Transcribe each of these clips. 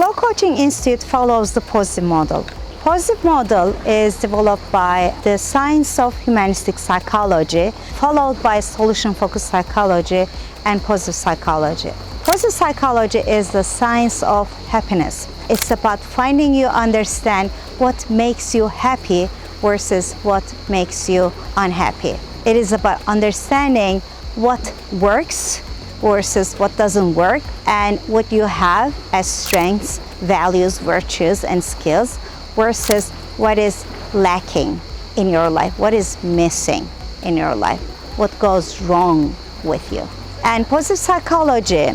Flow Coaching Institute follows the positive model. Positive model is developed by the science of humanistic psychology, followed by solution-focused psychology and positive psychology. Positive psychology is the science of happiness. It's about finding you understand what makes you happy versus what makes you unhappy. It is about understanding what works versus what doesn't work, and what you have as strengths, values, virtues, and skills versus what is lacking in your life, what is missing in your life, what goes wrong with you. And positive psychology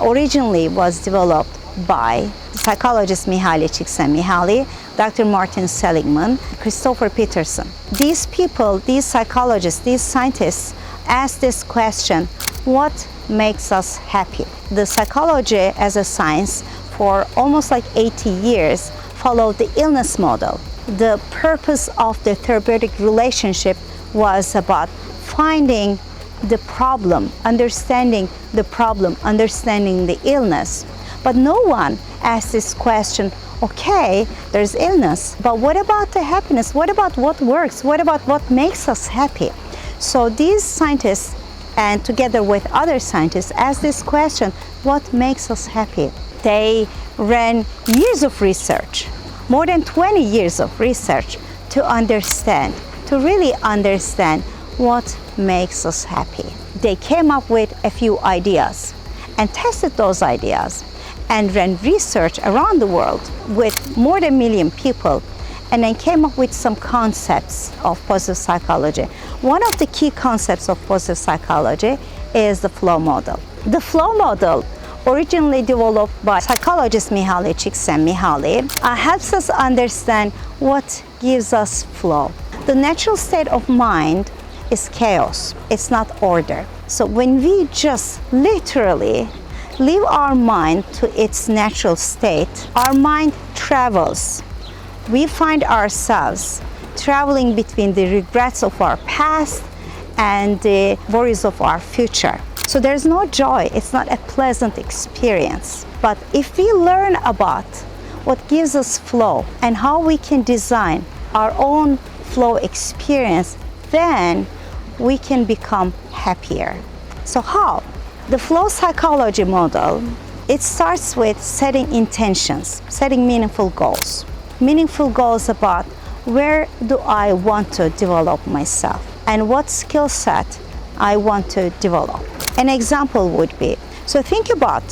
originally was developed by psychologist Mihaly Csikszentmihalyi, Dr. Martin Seligman, Christopher Peterson. These people, these psychologists, these scientists ask this question, what makes us happy? The psychology as a science for almost like 80 years followed the illness model. The purpose of the therapeutic relationship was about finding the problem, understanding the problem, understanding the illness. But no one asked this question, okay, there's illness, but what about the happiness? What about what works? What about what makes us happy? So these scientists, and together with other scientists, asked this question, what makes us happy? They ran years of research, more than 20 years of research to understand, to really understand what makes us happy. They came up with a few ideas and tested those ideas and ran research around the world with more than 1 million people, and then came up with some concepts of positive psychology. One of the key concepts of positive psychology is the flow model. The flow model, originally developed by psychologist Mihaly Csikszentmihalyi, helps us understand what gives us flow. The natural state of mind is chaos, it's not order. So when we just literally leave our mind to its natural state, our mind travels. We find ourselves traveling between the regrets of our past and the worries of our future. So there's no joy, it's not a pleasant experience. But if we learn about what gives us flow and how we can design our own flow experience, then we can become happier. So how? The flow psychology model, it starts with setting intentions, setting meaningful goals. Meaningful goals about where do I want to develop myself and what skill set I want to develop. An example would be, so think about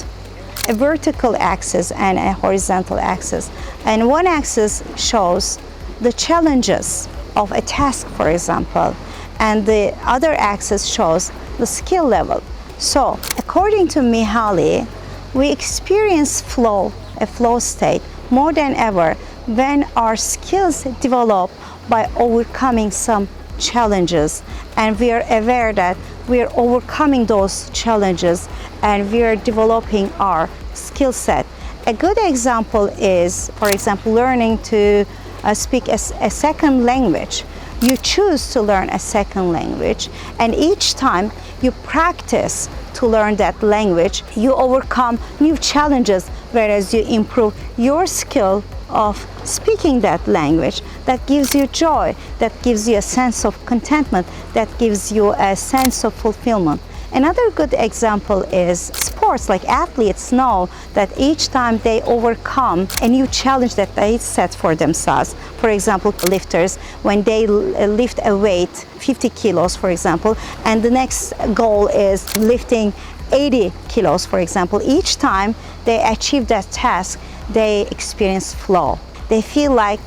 a vertical axis and a horizontal axis, and one axis shows the challenges of a task, for example, and the other axis shows the skill level. So according to Mihaly, we experience flow, a flow state, more than ever when our skills develop by overcoming some challenges, and we are aware that we are overcoming those challenges and we are developing our skill set. A good example is, for example, learning to speak a second language. You choose to learn a second language, and each time you practice to learn that language, you overcome new challenges, whereas you improve your skill of speaking that language. That gives you joy, that gives you a sense of contentment, that gives you a sense of fulfillment. Another good example is sports. Like athletes know that each time they overcome a new challenge that they set for themselves, for example, lifters, when they lift a weight, 50 kilos, for example, and the next goal is lifting 80 kilos, for example, each time they achieve that task, they experience flow. They feel like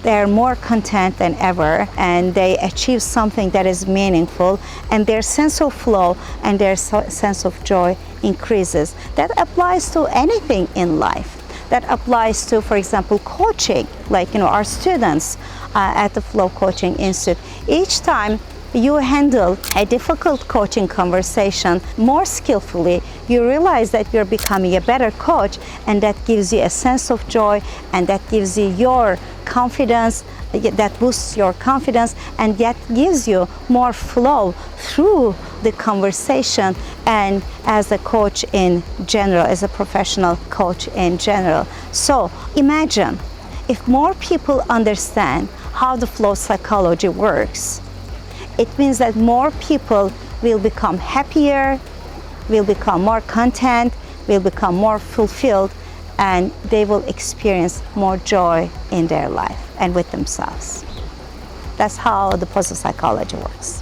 they're more content than ever, and they achieve something that is meaningful, and their sense of flow and their sense of joy increases. That applies to anything in life. That applies to, for example, coaching, like our students at the Flow Coaching Institute. Each time you handle a difficult coaching conversation more skillfully, you realize that you're becoming a better coach, and that gives you a sense of joy, and that gives you your confidence, that boosts your confidence, and that gives you more flow through the conversation and as a coach in general, as a professional coach in general. So imagine if more people understand how the flow psychology works. It means that more people will become happier, will become more content, will become more fulfilled, and they will experience more joy in their life and with themselves. That's how the positive psychology works.